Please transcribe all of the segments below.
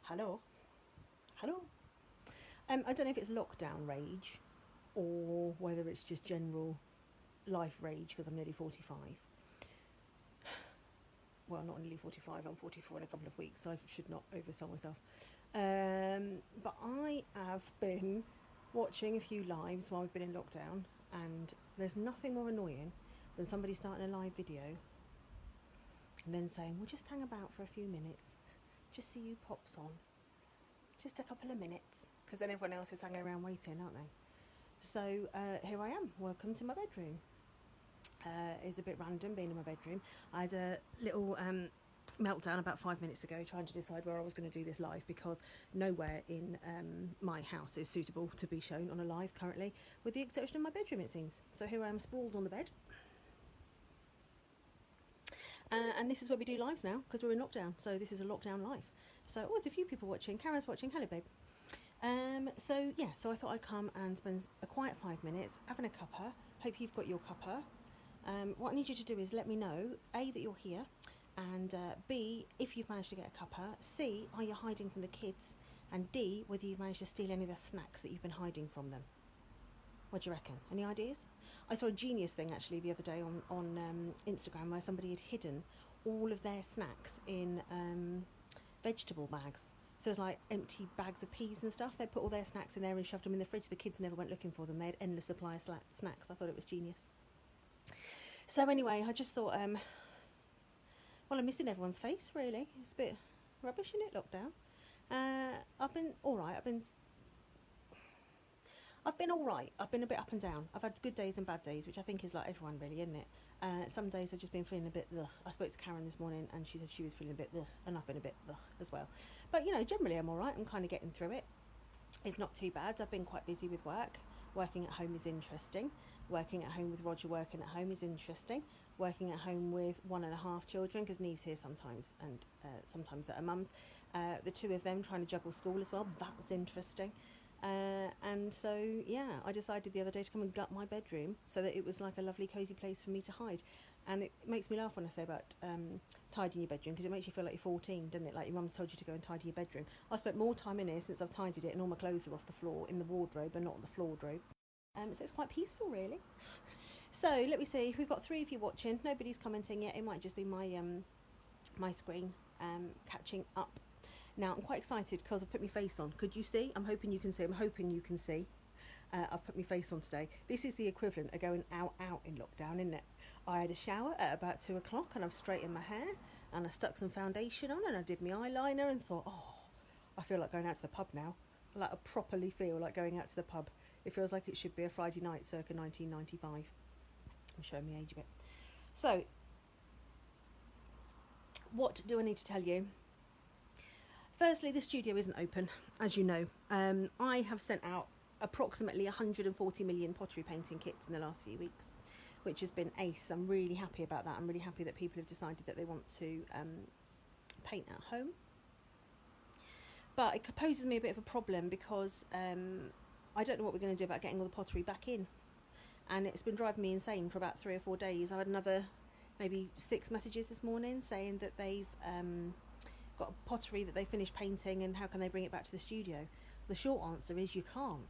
Hello? Hello? I don't know if it's lockdown rage or whether it's just general life rage because I'm nearly 45. Well, not nearly 45, I'm 44 in a couple of weeks, so I should not oversell myself. But I have been watching a few lives while we've been in lockdown, and there's nothing more annoying than somebody starting a live video and then saying, we'll just hang about for a few minutes, just see who pops on. Just a couple of minutes, because then everyone else is hanging around waiting, aren't they? So here I am. Welcome to my bedroom. It's a bit random being in my bedroom. I had a little meltdown about 5 minutes ago trying to decide where I was going to do this live because nowhere in my house is suitable to be shown on a live currently, with the exception of my bedroom, it seems. So here I am sprawled on the bed. And this is where we do lives now because we're in lockdown. So this is a lockdown live. So, there's a few people watching. Karen's watching. Hello, babe. So I thought I'd come and spend a quiet 5 minutes having a cuppa. Hope you've got your cuppa. What I need you to do is let me know, A, that you're here, and B, if you've managed to get a cuppa, C, are you hiding from the kids, and D, whether you've managed to steal any of the snacks that you've been hiding from them. What do you reckon? Any ideas? I saw a genius thing actually the other day on Instagram where somebody had hidden all of their snacks in vegetable bags. So it's like empty bags of peas and stuff. They put all their snacks in there and shoved them in the fridge. The kids never went looking for them. They had endless supply of snacks. I thought it was genius. So anyway, I just thought, well, I'm missing everyone's face, really. It's a bit rubbish, isn't it, lockdown? I've been all right. I've been all right. I've been a bit up and down. I've had good days and bad days, which I think is like everyone, really, isn't it? Some days I've just been feeling a bit ugh. I spoke to Karen this morning and she said she was feeling a bit ugh, and I've been a bit ugh as well. But, generally I'm all right. I'm kind of getting through it. It's not too bad. I've been quite busy with work. Working at home is interesting. Working at home with Roger working at home is interesting. Working at home with 1.5 children, because Neve's here sometimes and sometimes at her mum's. The two of them trying to juggle school as well. That's interesting. And so, I decided the other day to come and gut my bedroom so that it was like a lovely cosy place for me to hide. And it makes me laugh when I say about tidying your bedroom, because it makes you feel like you're 14, doesn't it? Like your mum's told you to go and tidy your bedroom. I've spent more time in here since I've tidied it, and all my clothes are off the floor in the wardrobe and not the floor wardrobe. So it's quite peaceful, really. So let me see. We've got 3 of you watching. Nobody's commenting yet. It might just be my my screen catching up. Now, I'm quite excited because I've put my face on. Could you see? I'm hoping you can see. I've put my face on today. This is the equivalent of going out in lockdown, isn't it? I had a shower at about 2 o'clock and I've straightened my hair and I stuck some foundation on and I did my eyeliner and thought, I feel like going out to the pub now. Like I properly feel like going out to the pub. It feels like it should be a Friday night circa 1995. I'm showing my age a bit. So, what do I need to tell you? Firstly, the studio isn't open, as you know. I have sent out approximately 140 million pottery painting kits in the last few weeks, which has been ace. I'm really happy about that. I'm really happy that people have decided that they want to paint at home. But it poses me a bit of a problem because I don't know what we're going to do about getting all the pottery back in. And it's been driving me insane for about 3 or 4 days. I had another maybe 6 messages this morning saying that they've got pottery that they finished painting and how can they bring it back to the studio. The short answer is you can't.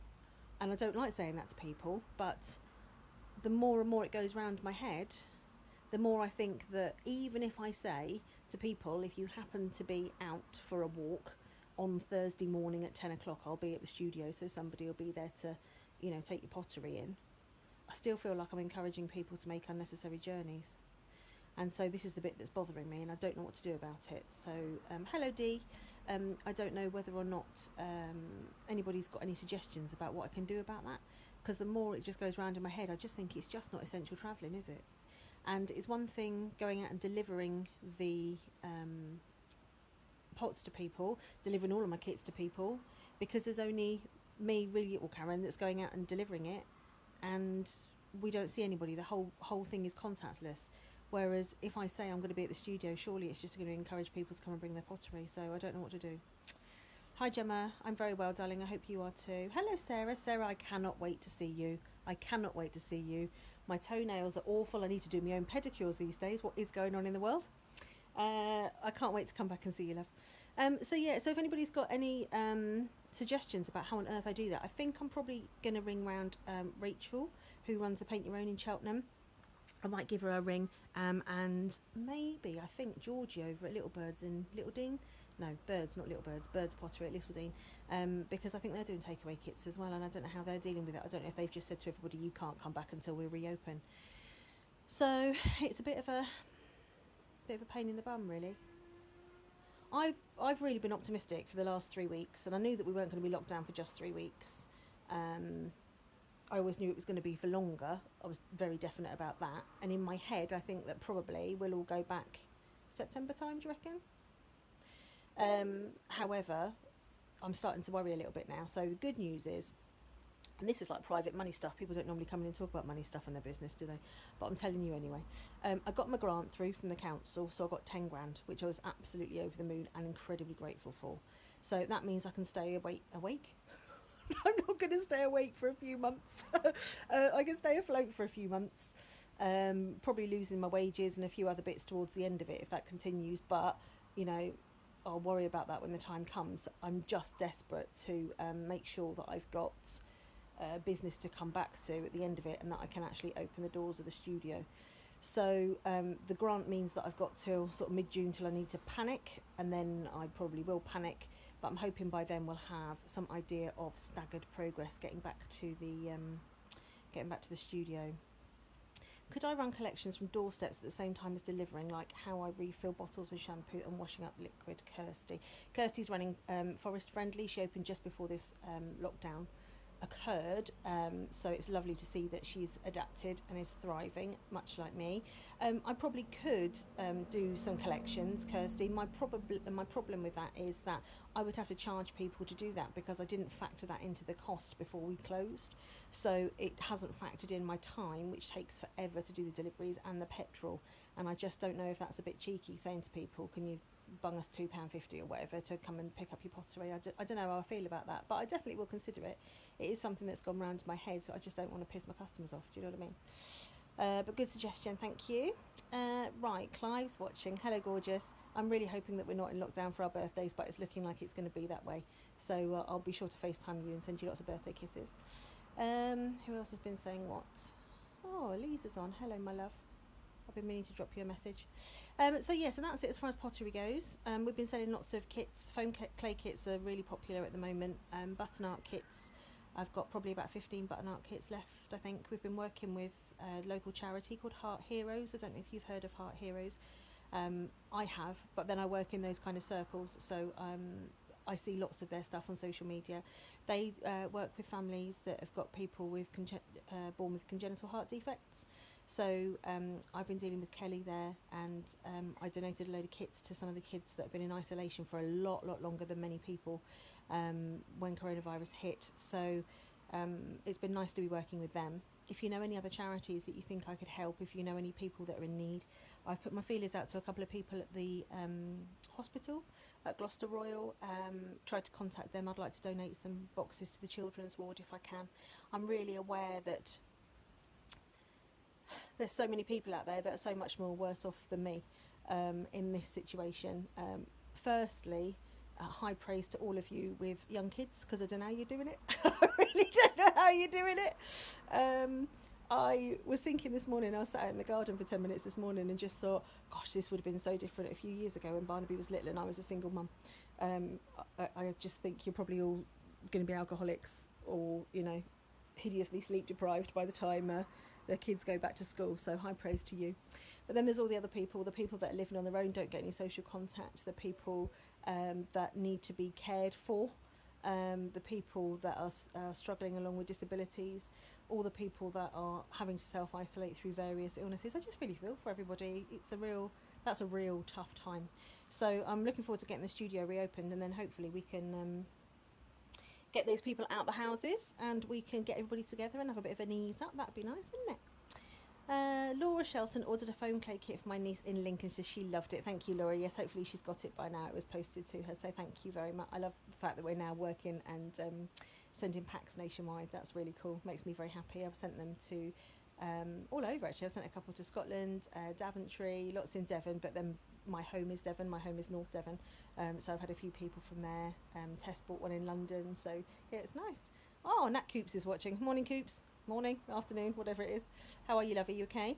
And I don't like saying that to people, but the more and more it goes round my head, the more I think that even if I say to people, if you happen to be out for a walk on Thursday morning at 10 o'clock, I'll be at the studio, so somebody will be there to, take your pottery in. I still feel like I'm encouraging people to make unnecessary journeys. And so this is the bit that's bothering me and I don't know what to do about it. So, hello Dee. I don't know whether or not anybody's got any suggestions about what I can do about that. Because the more it just goes round in my head, I just think it's just not essential travelling, is it? And it's one thing going out and delivering the pots to people, delivering all of my kits to people, because there's only me, really, or Karen, that's going out and delivering it. And we don't see anybody. The whole thing is contactless. Whereas if I say I'm going to be at the studio, surely it's just going to encourage people to come and bring their pottery. So I don't know what to do. Hi Gemma, I'm very well, darling. I hope you are too. Hello Sarah. Sarah, I cannot wait to see you. I cannot wait to see you. My toenails are awful. I need to do my own pedicures these days. What is going on in the world? I can't wait to come back and see you, love. So yeah, so if anybody's got any suggestions about how on earth I do that, I think I'm probably going to ring round Rachel, who runs the Paint Your Own in Cheltenham. I might give her a ring, and maybe I think Georgie over at Little Birds in Little Dean. No, Birds, not Little Birds. Birds Pottery at Little Dean, because I think they're doing takeaway kits as well, and I don't know how they're dealing with it. I don't know if they've just said to everybody, you can't come back until we reopen. So it's a bit of a pain in the bum, really. I've really been optimistic for the last 3 weeks, and I knew that we weren't going to be locked down for just 3 weeks. I always knew it was going to be for longer. I was very definite about that. And in my head, I think that probably we'll all go back September time, do you reckon? However, I'm starting to worry a little bit now. So the good news is, and this is like private money stuff. People don't normally come in and talk about money stuff in their business, do they? But I'm telling you anyway. I got my grant through from the council, so I got 10 grand, which I was absolutely over the moon and incredibly grateful for. So that means I can stay awake? I'm not going to stay awake for a few months. I can stay afloat for a few months. Probably losing my wages and a few other bits towards the end of it if that continues. But, you know, I'll worry about that when the time comes. I'm just desperate to make sure that I've got business to come back to at the end of it, and that I can actually open the doors of the studio. So the grant means that I've got till sort of mid-June till I need to panic, and then I probably will panic, but I'm hoping by then we'll have some idea of staggered progress getting back to the studio. Could I run collections from doorsteps at the same time as delivering, like how I refill bottles with shampoo and washing up liquid? Kirsty's running Forest Friendly. She opened just before this lockdown occurred, so it's lovely to see that she's adapted and is thriving, much like me. I probably could do some collections, Kirsty. My problem with that is that I would have to charge people to do that, because I didn't factor that into the cost before we closed. So it hasn't factored in my time, which takes forever to do the deliveries, and the petrol. And I just don't know if that's a bit cheeky, saying to people, can you bung us £2.50 or whatever to come and pick up your pottery. I don't know how I feel about that, but I definitely will consider it. It is something that's gone round my head, so I just don't want to piss my customers off. Do you know what I mean? But good suggestion, thank you. Right, Clive's watching. Hello, gorgeous. I'm really hoping that we're not in lockdown for our birthdays, but it's looking like it's going to be that way. So I'll be sure to FaceTime you and send you lots of birthday kisses. Who else has been saying what? Oh, Lisa's on. Hello, my love. I've been meaning to drop you a message. So that's it as far as pottery goes. We've been selling lots of kits. Foam clay kits are really popular at the moment. Button art kits. I've got probably about 15 button art kits left, I think. We've been working with a local charity called Heart Heroes. I don't know if you've heard of Heart Heroes. I have, but then I work in those kind of circles, so I see lots of their stuff on social media. They work with families that have got people with born with congenital heart defects. So I've been dealing with Kelly there, and I donated a load of kits to some of the kids that have been in isolation for a lot longer than many people when coronavirus hit. So it's been nice to be working with them. If you know any other charities that you think I could help, if you know any people that are in need, I've put my feelers out to a couple of people at the hospital at Gloucester Royal. Tried to contact them. I'd like to donate some boxes to the children's ward if I can. I'm really aware that there's so many people out there that are so much more worse off than me in this situation. Firstly, high praise to all of you with young kids, because I don't know how you're doing it. I really don't know how you're doing it. I was thinking this morning, I was sat out in the garden for 10 minutes this morning and just thought, gosh, this would have been so different a few years ago when Barnaby was little and I was a single mum. I just think you're probably all going to be alcoholics or, you know, hideously sleep deprived by the time their kids go back to school, so high praise to you. But then there's all the other people, the people that are living on their own, don't get any social contact, the people that need to be cared for, the people that are struggling along with disabilities, all the people that are having to self-isolate through various illnesses. I just really feel for everybody. That's a real tough time. So I'm looking forward to getting the studio reopened, and then hopefully we can get those people out the houses and we can get everybody together and have a bit of an ease up. That'd be nice, wouldn't it? Laura Shelton ordered a foam clay kit for my niece in Lincolnshire. She loved it. Thank you, Laura. Yes, hopefully she's got it by now. It was posted to her, so thank you very much. I love the fact that we're now working and sending packs nationwide. That's really cool. Makes me very happy. I've sent them to all over, actually. I've sent a couple to Scotland, Daventry, lots in Devon, but then my home is Devon, my home is North Devon, so I've had a few people from there. Tess bought one in London, so yeah, it's nice. Oh, Nat Coops is watching. Morning, Coops. Morning, afternoon, whatever it is. How are you, lovey? You okay?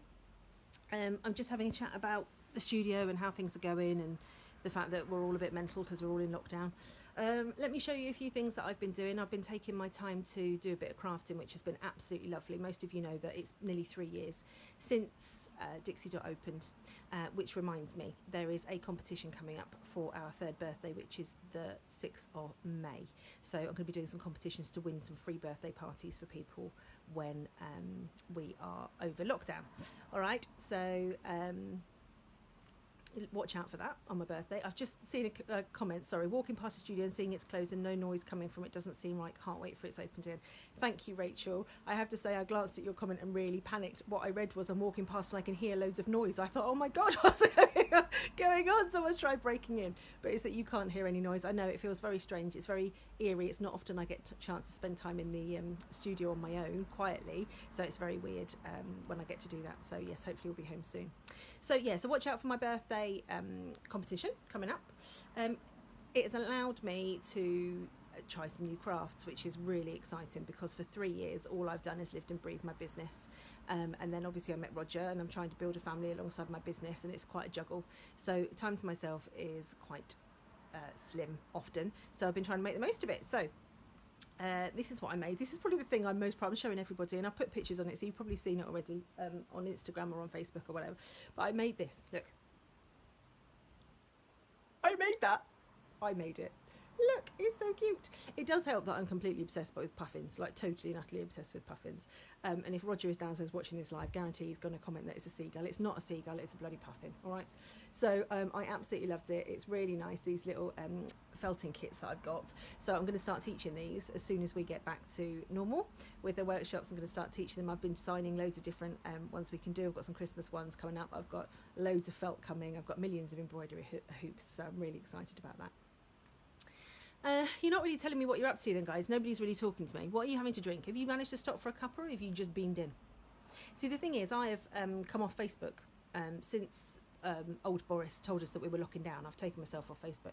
I'm just having a chat about the studio and how things are going, and the fact that we're all a bit mental because we're all in lockdown. Let me show you a few things that I've been doing. I've been taking my time to do a bit of crafting, which has been absolutely lovely. Most of you know that it's nearly 3 years since Dixie Dot opened, which reminds me, there is a competition coming up for our 3rd birthday, which is the 6th of May. So I'm going to be doing some competitions to win some free birthday parties for people when we are over lockdown. All right, so watch out for that on my birthday. I've just seen a comment, sorry, walking past the studio and seeing it's closed and no noise coming from it doesn't seem right. Can't wait for its opened in. Thank you, Rachel. I have to say, I glanced at your comment and really panicked. What I read was, I'm walking past and I can hear loads of noise. I thought, oh my God, what's going on? Someone's tried breaking in. But it's that you can't hear any noise. I know it feels very strange. It's very eerie. It's not often I get a chance to spend time in the studio on my own quietly. So it's very weird when I get to do that. So yes, hopefully we'll be home soon. So yeah, so watch out for my birthday competition coming up. It has allowed me to try some new crafts, which is really exciting, because for 3 years all I've done is lived and breathed my business, and then obviously I met Roger and I'm trying to build a family alongside my business, and it's quite a juggle, so time to myself is quite slim often, so I've been trying to make the most of it. So this is what I made. This is probably the thing I'm most proud of showing everybody, and I've put pictures on it, so you've probably seen it already on Instagram or on Facebook or whatever. But I made this. Look. I made that. I made it. Look, it's so cute. It does help that I'm completely obsessed with puffins, like totally and utterly obsessed with puffins. And if Roger is downstairs watching this live, guarantee he's going to comment that it's a seagull. It's not a seagull, it's a bloody puffin, all right? So I absolutely loved it. It's really nice, these little felting kits that I've got. So I'm going to start teaching these as soon as we get back to normal with the workshops. I'm going to start teaching them. I've been signing loads of different ones we can do. I've got some Christmas ones coming up. I've got loads of felt coming. I've got millions of embroidery hoops, so I'm really excited about that. You're not really telling me what you're up to then, guys. Nobody's really talking to me. What are you having to drink? Have you managed to stop for a cuppa, or have you just beamed in? See, the thing is, I have come off Facebook since old Boris told us that we were locking down. I've taken myself off Facebook.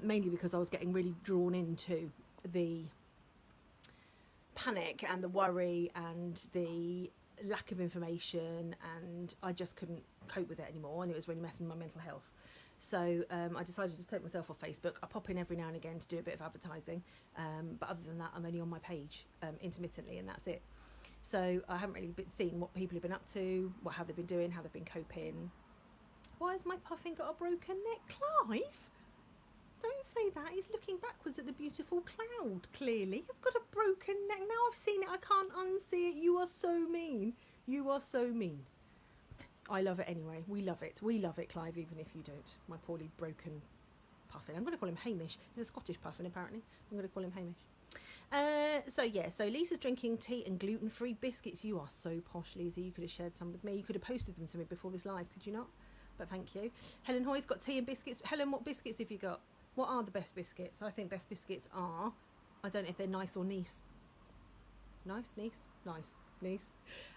Mainly because I was getting really drawn into the panic and the worry and the lack of information, and I just couldn't cope with it anymore, and it was really messing my mental health. So I decided to take myself off Facebook. I pop in every now and again to do a bit of advertising, but other than that, I'm only on my page intermittently, and that's it. So I haven't really been seeing what people have been up to, how they've been doing, how they've been coping. Why has my puffin got a broken neck? Clive? Don't say that. He's looking backwards at the beautiful cloud, clearly. It's got a broken neck. Now I've seen it, I can't unsee it. You are so mean. You are so mean. I love it anyway. We love it. We love it, Clive, even if you don't. My poorly broken puffin. I'm going to call him Hamish. He's a Scottish puffin, apparently. I'm going to call him Hamish. So Lisa's drinking tea and gluten-free biscuits. You are so posh, Lisa. You could have shared some with me. You could have posted them to me before this live, could you not? But thank you. Helen Hoy's got tea and biscuits. Helen, what biscuits have you got? What are the best biscuits? I think best biscuits are, I don't know if they're nice or niece. Nice, niece? Nice. Niece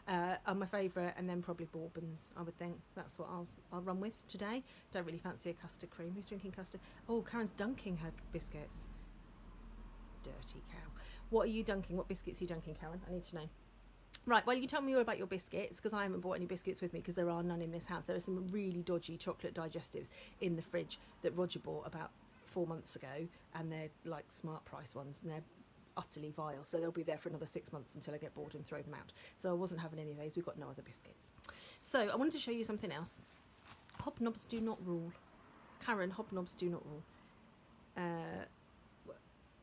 are my favourite, and then probably Bourbons. I would think that's what I'll run with today. Don't really fancy a custard cream. Who's drinking custard? Oh, Karen's dunking her biscuits. Dirty cow. What are you dunking? What biscuits are you dunking, Karen? I need to know. Right, well, you tell me all about your biscuits, because I haven't bought any biscuits with me, because there are none in this house. There are some really dodgy chocolate digestives in the fridge that Roger bought about 4 months ago, and they're like smart price ones, and they're utterly vile, so they'll be there for another 6 months until I get bored and throw them out. So I wasn't having any of those. We've got no other biscuits. So I wanted to show you something else. Hobnobs do not rule. Karen, hobnobs do not rule.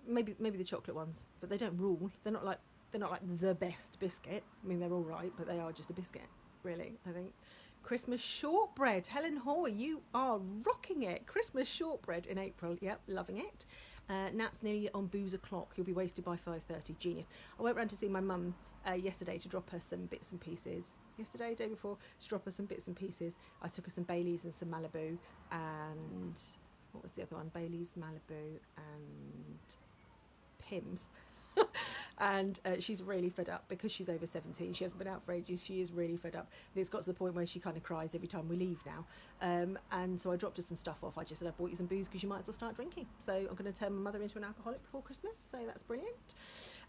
Maybe the chocolate ones, but they don't rule. They're not like the best biscuit. I mean, they're all right, but they are just a biscuit, really, I think. Christmas shortbread. Helen Hoy, you are rocking it. Christmas shortbread in April. Yep, loving it. Nat's nearly on booze o'clock. You'll be wasted by 5:30. Genius. I went round to see my mum yesterday to drop her some bits and pieces. Yesterday, day before, to drop her some bits and pieces. I took her some Baileys and some Malibu, and what was the other one? Baileys, Malibu, and Pimm's. And she's really fed up because she's over 17. She hasn't been out for ages. She is really fed up. And it's got to the point where she kind of cries every time we leave now. And so I dropped her some stuff off. I just said, I bought you some booze because you might as well start drinking. So I'm going to turn my mother into an alcoholic before Christmas. So that's brilliant.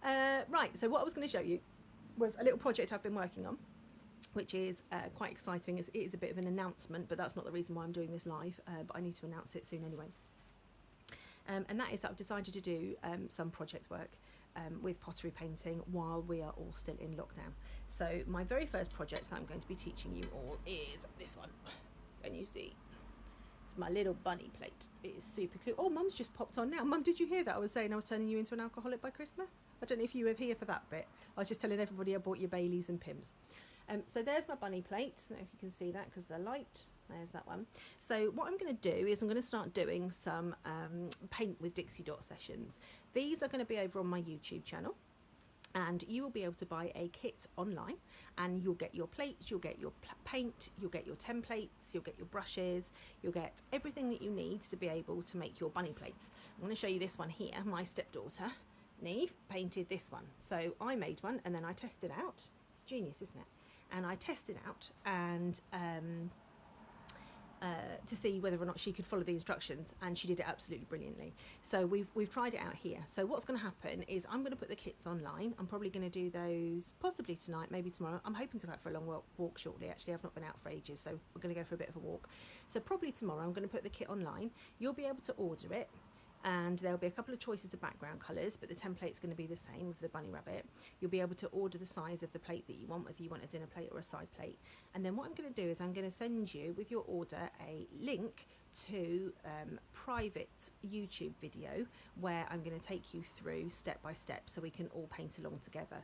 Right, so what I was going to show you was a little project I've been working on, which is quite exciting. It is a bit of an announcement, but that's not the reason why I'm doing this live. But I need to announce it soon anyway. And that is that I've decided to do some project work with pottery painting while we are all still in lockdown. So my very first project that I'm going to be teaching you all is this one. Can you see? It's my little bunny plate. It is super cute. Oh, Mum's just popped on now. Mum, did you hear that? I was saying I was turning you into an alcoholic by Christmas. I don't know if you were here for that bit. I was just telling everybody I bought you Baileys and Pims. So there's my bunny plate. I don't know if you can see that because the light. There's that one. So what I'm going to do is I'm going to start doing some paint with Dixie Dot sessions. These are going to be over on my YouTube channel, and you will be able to buy a kit online, and you'll get your plates, you'll get your paint, you'll get your templates, you'll get your brushes, you'll get everything that you need to be able to make your bunny plates. I'm going to show you this one here. My stepdaughter Neve painted this one. So I made one and then I tested out. It's genius, isn't it? And I tested out and to see whether or not she could follow the instructions, and she did it absolutely brilliantly. So we've tried it out here. So what's going to happen is I'm going to put the kits online. I'm probably going to do those possibly tonight, maybe tomorrow. I'm hoping to go out for a long walk shortly. Actually, I've not been out for ages, so we're going to go for a bit of a walk. So probably tomorrow I'm going to put the kit online. You'll be able to order it, and there'll be a couple of choices of background colours, but the template's going to be the same with the bunny rabbit. You'll be able to order the size of the plate that you want, whether you want a dinner plate or a side plate. And then what I'm going to do is I'm going to send you, with your order, a link to private YouTube video where I'm going to take you through step by step so we can all paint along together.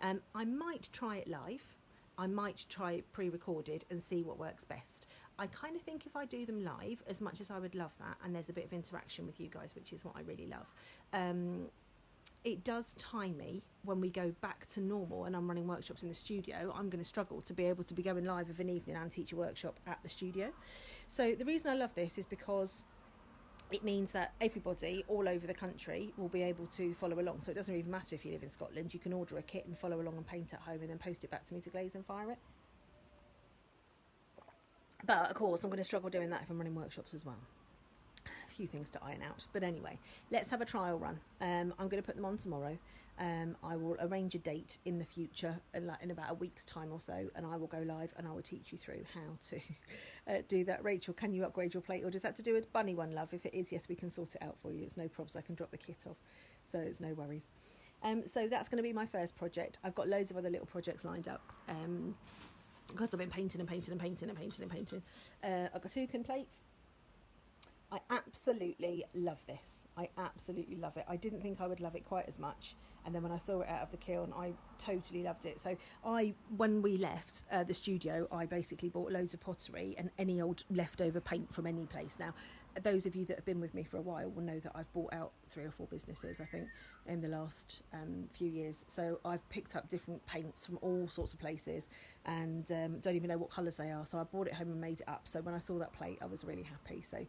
I might try it live. I might try it pre-recorded and see what works best. I kind of think if I do them live, as much as I would love that, and there's a bit of interaction with you guys, which is what I really love, it does time me when we go back to normal and I'm running workshops in the studio. I'm going to struggle to be able to be going live of an evening and teach a workshop at the studio. So the reason I love this is because it means that everybody all over the country will be able to follow along. So it doesn't even matter if you live in Scotland. You can order a kit and follow along and paint at home and then post it back to me to glaze and fire it. But of course I'm going to struggle doing that if I'm running workshops as well. A few things to iron out, but anyway, let's have a trial run. I'm going to put them on tomorrow. I will arrange a date in the future, in about a week's time or so, and I will go live and I will teach you through how to do that. Rachel, can you upgrade your plate, or does that have to do with bunny one, love? If it is, yes, we can sort it out for you. It's no problems. I can drop the kit off, so it's no worries. So that's going to be my first project. I've got loads of other little projects lined up. Because I've been painting. I've got toucan plates. I absolutely love this. I absolutely love it. I didn't think I would love it quite as much, and then when I saw it out of the kiln, I totally loved it. So when we left the studio, I basically bought loads of pottery and any old leftover paint from any place. Now, those of you that have been with me for a while will know that I've bought out 3 or 4 businesses, I think, in the last few years. So I've picked up different paints from all sorts of places and don't even know what colours they are. So I brought it home and made it up. So when I saw that plate, I was really happy. So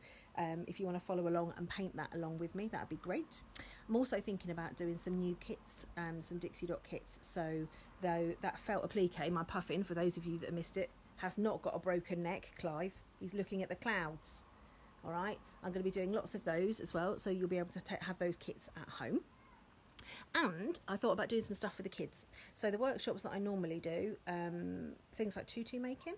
if you want to follow along and paint that along with me, that'd be great. I'm also thinking about doing some new kits, some Dixie Dot kits. So though that felt applique, my puffin, for those of you that missed it, has not got a broken neck, Clive. He's looking at the clouds. All right, I'm going to be doing lots of those as well, so you'll be able to have those kits at home. And I thought about doing some stuff for the kids. So the workshops that I normally do, things like tutu making.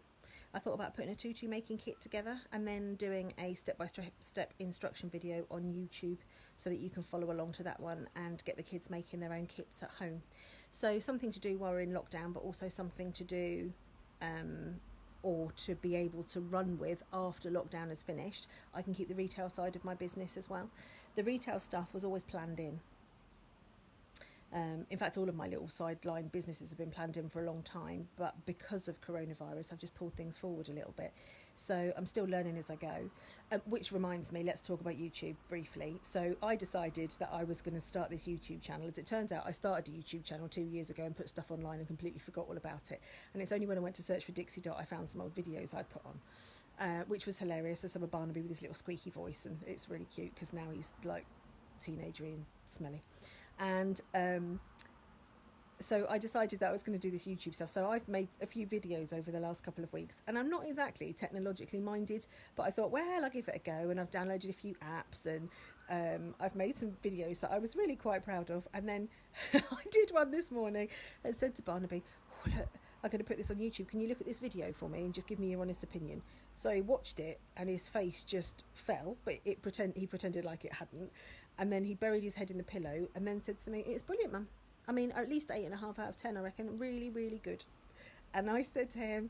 I thought about putting a tutu making kit together and then doing a step-by-step instruction video on YouTube so that you can follow along to that one and get the kids making their own kits at home. So something to do while we're in lockdown, but also something to do or to be able to run with after lockdown is finished. I can keep the retail side of my business as well. The retail stuff was always planned in. In fact, all of my little sideline businesses have been planned in for a long time, but because of coronavirus, I've just pulled things forward a little bit. So I'm still learning as I go, which reminds me, let's talk about YouTube briefly. So I decided that I was going to start this YouTube channel. As it turns out, I started a YouTube channel 2 years ago and put stuff online and completely forgot all about it. And it's only when I went to search for Dixie Dot I found some old videos I'd put on, which was hilarious. There's some of Barnaby with his little squeaky voice, and it's really cute because now he's like teenagery and smelly. And So I decided that I was going to do this YouTube stuff. So I've made a few videos over the last couple of weeks, and I'm not exactly technologically minded, but I thought, well, I'll give it a go, and I've downloaded a few apps, and I've made some videos that I was really quite proud of. And then I did one this morning and said to Barnaby, oh, look, I'm going to put this on YouTube. Can you look at this video for me and just give me your honest opinion? So he watched it, and his face just fell, but he pretended like it hadn't. And then he buried his head in the pillow and then said to me, it's brilliant, Mum. I mean, at least 8.5 out of 10, I reckon. Really, really good. And I said to him,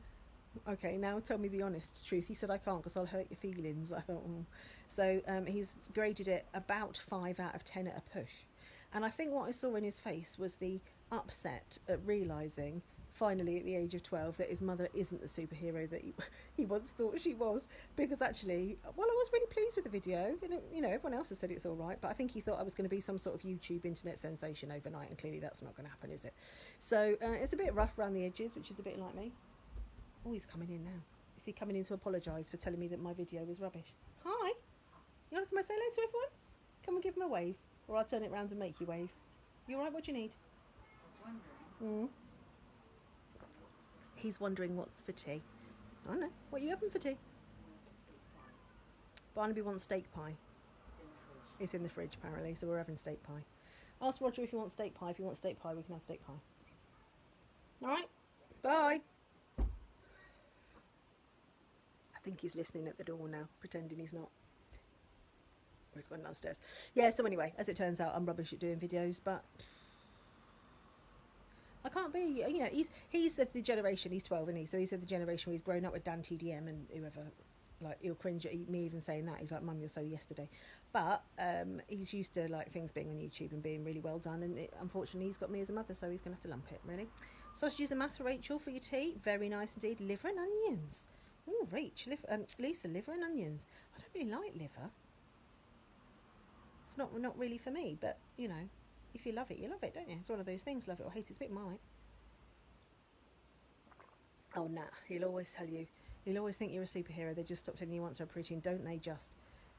okay, now tell me the honest truth. He said, I can't because I'll hurt your feelings. I thought, So he's graded it about 5 out of 10 at a push. And I think what I saw in his face was the upset at realising, finally at the age of 12, that his mother isn't the superhero that he once thought she was. Because actually, well, I was really pleased with the video. You know, everyone else has said it's all right, but I think he thought I was going to be some sort of YouTube internet sensation overnight, and clearly that's not going to happen, is it? So it's a bit rough around the edges, which is a bit like me. Oh, he's coming in now. Is he coming in to apologise for telling me that my video was rubbish? Hi. You want to come and say hello to everyone? Come and give him a wave, or I'll turn it round and make you wave. You all right? What do you need? I was wondering. He's wondering what's for tea. I know. What are you having for tea? Barnaby wants steak pie. It's in the fridge, apparently, so we're having steak pie. Ask Roger if he wants steak pie. If he wants steak pie, we can have steak pie. All right? Bye. I think he's listening at the door now, pretending he's not. He's gone downstairs. Yeah, so anyway, as it turns out, I'm rubbish at doing videos, but I can't be, you know, he's of the generation, he's 12, isn't he? So he's of the generation where he's grown up with Dan TDM and whoever, like, he'll cringe at me even saying that. He's like, Mum, you're so yesterday. But he's used to, like, things being on YouTube and being really well done, and unfortunately he's got me as a mother, so he's going to have to lump it, really. Sausages and mass for Rachel for your tea. Very nice indeed. Liver and onions. Oh, Rach, Lisa, liver and onions. I don't really like liver. It's not really for me, but, you know, if you love it, don't you? It's one of those things, love it or hate it. It's a bit Marmite. Oh, nah, he'll always tell you. He'll always think you're a superhero. They just stop telling you once you're preaching, don't they just?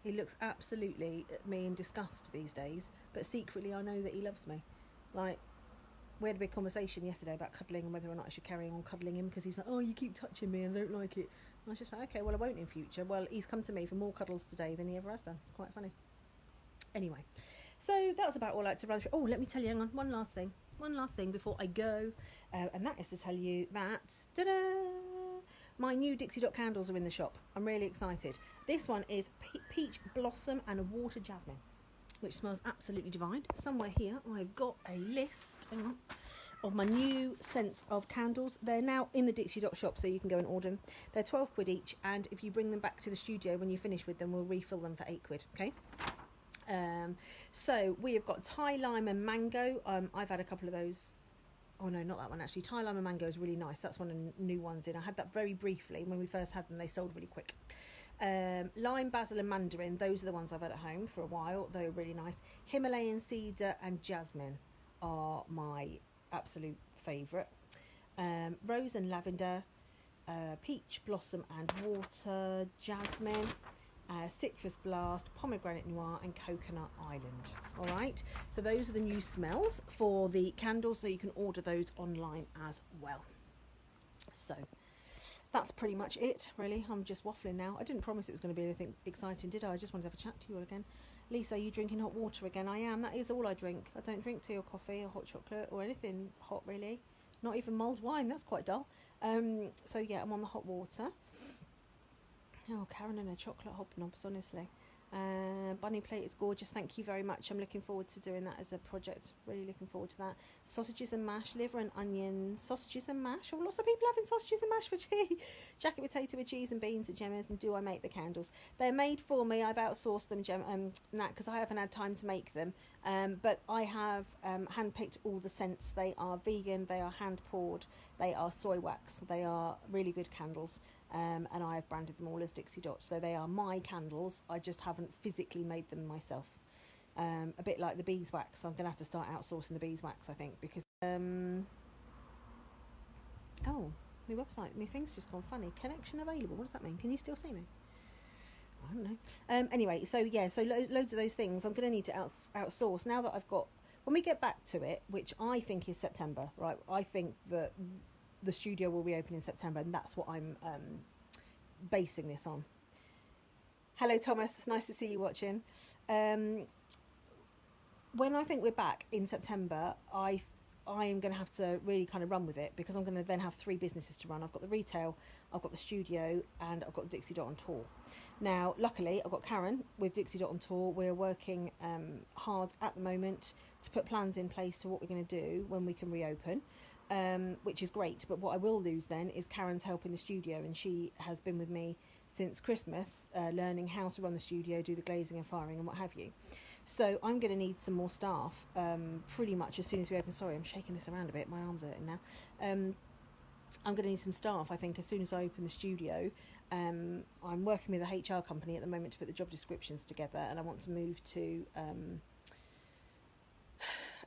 He looks absolutely at me in disgust these days, but secretly I know that he loves me. Like, we had a big conversation yesterday about cuddling and whether or not I should carry on cuddling him, because he's like, oh, you keep touching me and I don't like it. And I was just like, okay, well, I won't in future. Well, he's come to me for more cuddles today than he ever has done. It's quite funny. Anyway, so that's about all I like to run through. Oh, let me tell you, hang on, one last thing before I go, and that is to tell you that, ta-da, my new Dixie Dot candles are in the shop. I'm really excited. This one is peach blossom and a water jasmine, which smells absolutely divine. Somewhere here I've got a list of my new scents of candles. They're now in the Dixie Dot shop, so you can go and order them. They're 12 quid each, and if you bring them back to the studio when you finish with them, we'll refill them for 8 quid, okay? So we have got Thai lime and mango. I've had a couple of those. Oh no, not that one actually. Thai lime and mango is really nice. That's one of the new ones in. I had that very briefly when we first had them. They sold really quick. Lime, basil and mandarin, those are the ones I've had at home for a while. They're really nice. Himalayan cedar and jasmine are my absolute favourite. Rose and lavender, peach blossom and water, jasmine, citrus blast, pomegranate noir and coconut island. All right, so those are the new smells for the candles, so you can order those online as well. So that's pretty much it, really. I'm just waffling now. I didn't promise it was going to be anything exciting, did I? I just wanted to have a chat to you all again. Lisa, are you drinking hot water again? I am. That is all I drink. I don't drink tea or coffee or hot chocolate or anything hot, really. Not even mulled wine. That's quite dull. So yeah, I'm on the hot water. Oh, Karen and her chocolate hobnobs, honestly. Bunny plate is gorgeous. Thank you very much. I'm looking forward to doing that as a project. Really looking forward to that. Sausages and mash, liver and onions. Sausages and mash. Oh, lots of people having sausages and mash for tea. Jacket potato with cheese and beans at Gemma's. And do I make the candles? They're made for me. I've outsourced them, Nat, because I haven't had time to make them. But I have hand-picked all the scents. They are vegan. They are hand-poured. They are soy wax. They are really good candles. And I have branded them all as Dixie Dot, so they are my candles. I just haven't physically made them myself. A bit like the beeswax. I'm going to have to start outsourcing the beeswax, I think, because oh, my website, my thing's just gone funny. Connection available. What does that mean? Can you still see me? I don't know. Anyway, so yeah, so loads of those things I'm going to need to outsource now that I've got. when we get back to it, which I think is September, right? I think that the studio will reopen in September, and that's what I'm basing this on. Hello, Thomas. It's nice to see you watching. When I think we're back in September, I am going to have to really kind of run with it, because I'm going to then have 3 businesses to run. I've got the retail, I've got the studio, and I've got Dixie Dot on tour. Now, luckily, I've got Karen with Dixie Dot on tour. We're working hard at the moment to put plans in place to what we're going to do when we can reopen, which is great. But what I will lose then is Karen's help in the studio, and she has been with me since Christmas, learning how to run the studio, do the glazing and firing and what have you. So I'm going to need some more staff pretty much as soon as we open. Sorry, I'm shaking this around a bit. My arm's hurting now. I'm going to need some staff, I think, as soon as I open the studio. I'm working with a HR company at the moment to put the job descriptions together, and I want to move to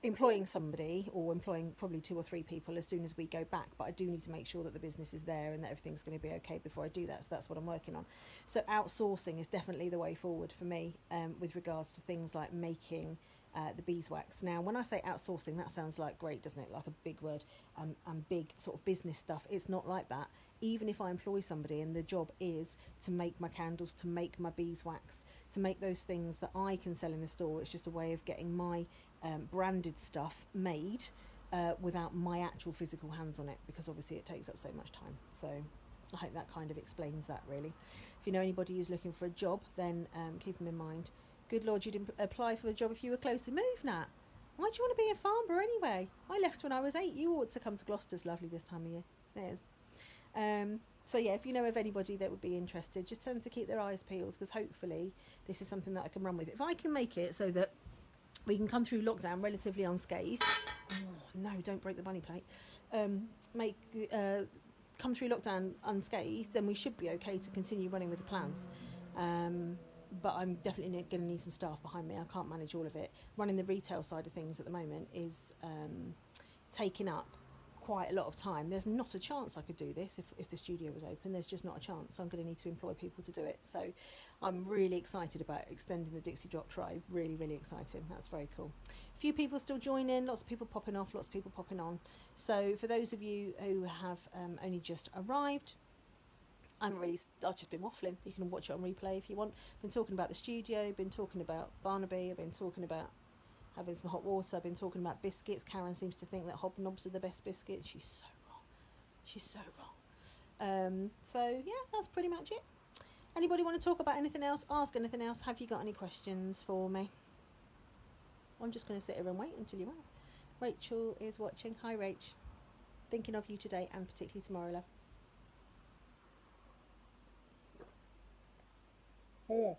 employing somebody, or employing probably 2 or 3 people as soon as we go back. But I do need to make sure that the business is there and that everything's going to be okay before I do that. So that's what I'm working on. So outsourcing is definitely the way forward for me with regards to things like making the beeswax. Now, when I say outsourcing, that sounds like great, doesn't it? Like a big word and big sort of business stuff. It's not like that. Even if I employ somebody and the job is to make my candles, to make my beeswax, to make those things that I can sell in the store, it's just a way of getting my branded stuff made without my actual physical hands on it, because obviously it takes up so much time. So I hope that kind of explains that, really. If you know anybody who's looking for a job, then keep them in mind. Good Lord, you didn't apply for the job if you were close to move, Nat. Why do you want to be a farmer anyway? I left when I was 8. You ought to come to Gloucester's lovely this time of year. There's. So yeah, if you know of anybody that would be interested, just tell them to keep their eyes peeled, because hopefully this is something that I can run with. If I can make it so that we can come through lockdown relatively unscathed. Oh no, don't break the bunny plate. Come through lockdown unscathed, then we should be okay to continue running with the plans. But I'm definitely going to need some staff behind me. I can't manage all of it. Running the retail side of things at the moment is taking up quite a lot of time. There's not a chance I could do this if the studio was open. There's just not a chance. I'm going to need to employ people to do it. So I'm really excited about extending the Dixie Drop tribe. Really, really exciting. That's very cool. A few people still joining, lots of people popping off, lots of people popping on. So for those of you who have only just arrived, I've just been waffling. You can watch it on replay if you want. Been talking about the studio, been talking about Barnaby, I've been talking about having some hot water, I've been talking about biscuits. Karen seems to think that hobnobs are the best biscuits. She's so wrong. She's so wrong. So yeah, that's pretty much it. Anybody want to talk about anything else? Ask anything else? Have you got any questions for me? I'm just going to sit here and wait until you are. Rachel is watching. Hi, Rach. Thinking of you today and particularly tomorrow, love. Oh.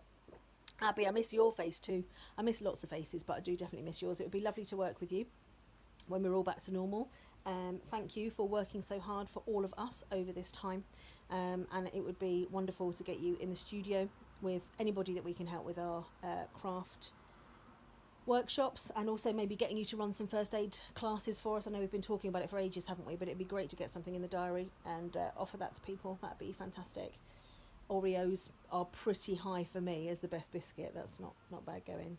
Abby, I miss your face too. I miss lots of faces, but I do definitely miss yours. It would be lovely to work with you when we're all back to normal. Thank you for working so hard for all of us over this time. And it would be wonderful to get you in the studio with anybody that we can help with our craft workshops, and also maybe getting you to run some first aid classes for us. I know we've been talking about it for ages, haven't we? But it'd be great to get something in the diary and offer that to people. That'd be fantastic. Oreos are pretty high for me as the best biscuit. That's not bad going.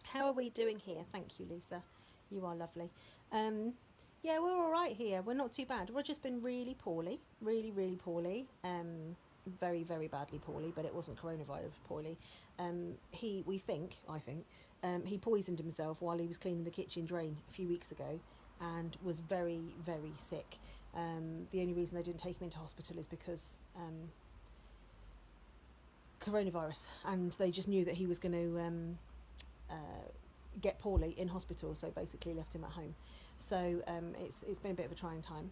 How are we doing here? Thank you, Lisa. You are lovely. Yeah, we're all right here. We're not too bad. Roger's been really poorly. Really, really poorly. Very, very badly poorly, but it wasn't coronavirus poorly. I think, he poisoned himself while he was cleaning the kitchen drain a few weeks ago and was very, very sick. The only reason they didn't take him into hospital is because coronavirus, and they just knew that he was going to get poorly in hospital, so basically left him at home. So it's been a bit of a trying time.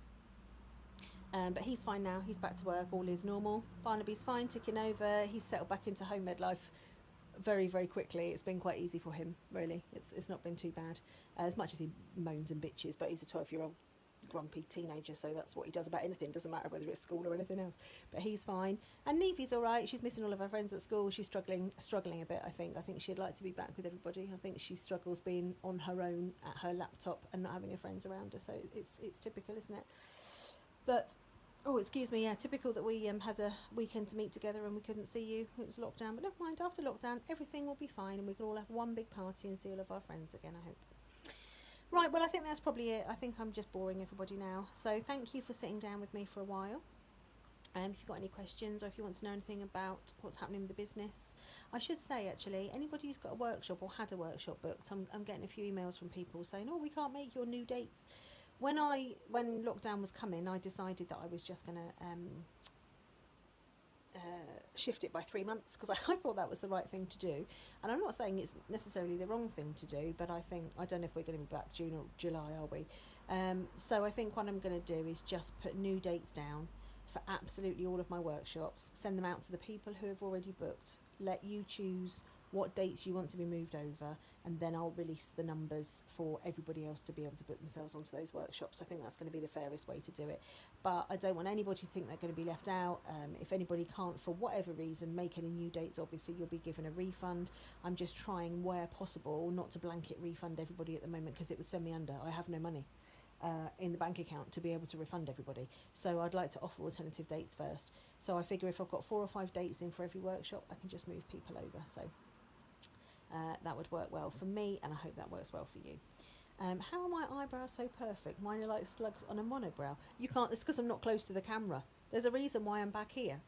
But he's fine now. He's back to work. All is normal. Barnaby's fine, ticking over. He's settled back into homemade life very, very quickly. It's been quite easy for him, really. It's not been too bad. As much as he moans and bitches, but he's a 12-year-old grumpy teenager, so that's what he does about anything. Doesn't matter whether it's school or anything else. But he's fine. And Neve's all right. She's missing all of her friends at school. She's struggling a bit, I think. I think she'd like to be back with everybody. I think she struggles being on her own at her laptop and not having her friends around her. So it's typical, isn't it? But oh, excuse me, yeah, typical that we had a weekend to meet together and we couldn't see you. It was lockdown, but never mind, after lockdown everything will be fine and we can all have one big party and see all of our friends again, I hope. Right, well, I think that's probably it. I think I'm just boring everybody now. So thank you for sitting down with me for a while. If you've got any questions or if you want to know anything about what's happening with the business, I should say actually, anybody who's got a workshop or had a workshop booked, I'm getting a few emails from people saying, oh, we can't make your new dates. When lockdown was coming, I decided that I was just going to shift it by 3 months because I thought that was the right thing to do. And I'm not saying it's necessarily the wrong thing to do, but I don't know if we're going to be back June or July, are we? So I think what I'm going to do is just put new dates down for absolutely all of my workshops, send them out to the people who have already booked, let you choose what dates you want to be moved over, and then I'll release the numbers for everybody else to be able to book themselves onto those workshops. I think that's going to be the fairest way to do it, but I don't want anybody to think they're going to be left out. If anybody can't, for whatever reason, make any new dates, obviously you'll be given a refund. I'm just trying where possible not to blanket refund everybody at the moment because it would send me under. I have no money in the bank account to be able to refund everybody, so I'd like to offer alternative dates first. So I figure if I've got 4 or 5 dates in for every workshop, I can just move people over. So that would work well for me, and I hope that works well for you. How are my eyebrows so perfect? Mine are like slugs on a monobrow. You can't, it's because I'm not close to the camera. There's a reason why I'm back here.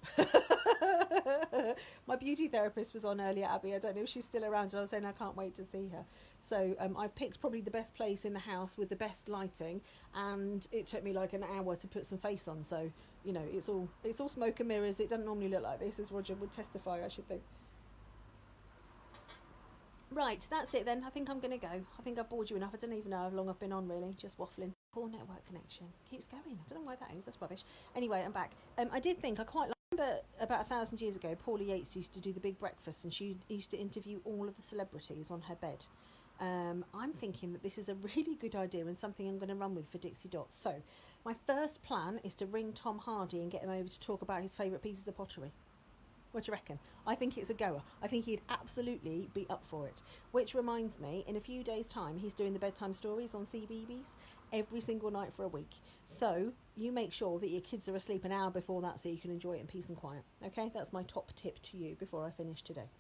My beauty therapist was on earlier, Abby. I don't know if she's still around, and I was saying I can't wait to see her. So I've picked probably the best place in the house with the best lighting, and it took me like an hour to put some face on. So, you know, it's all smoke and mirrors. It doesn't normally look like this, as Roger would testify, I should think. Right, that's it then. I think I'm going to go. I think I've bored you enough. I don't even know how long I've been on, really. Just waffling. Poor network connection. Keeps going. I don't know why that is. That's rubbish. Anyway, I'm back. I did think I quite remember about 1,000 years ago, Paula Yates used to do the big breakfast, and she used to interview all of the celebrities on her bed. I'm thinking that this is a really good idea and something I'm going to run with for Dixie Dots. So my first plan is to ring Tom Hardy and get him over to talk about his favourite pieces of pottery. What do you reckon? I think it's a goer. I think he'd absolutely be up for it. Which reminds me, in a few days' time, he's doing the bedtime stories on CBeebies every single night for a week. So you make sure that your kids are asleep an hour before that so you can enjoy it in peace and quiet. Okay, that's my top tip to you before I finish today.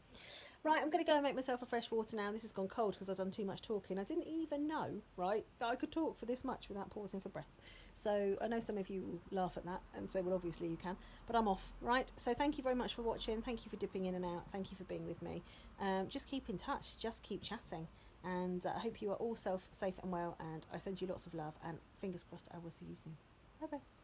Right, I'm going to go and make myself a fresh water now. This has gone cold because I've done too much talking. I didn't even know, right, that I could talk for this much without pausing for breath. So I know some of you laugh at that and say, well, obviously you can, but I'm off, right? So thank you very much for watching. Thank you for dipping in and out. Thank you for being with me. Just keep in touch. Just keep chatting. And I hope you are all safe and well. And I send you lots of love. And fingers crossed I will see you soon. Bye-bye.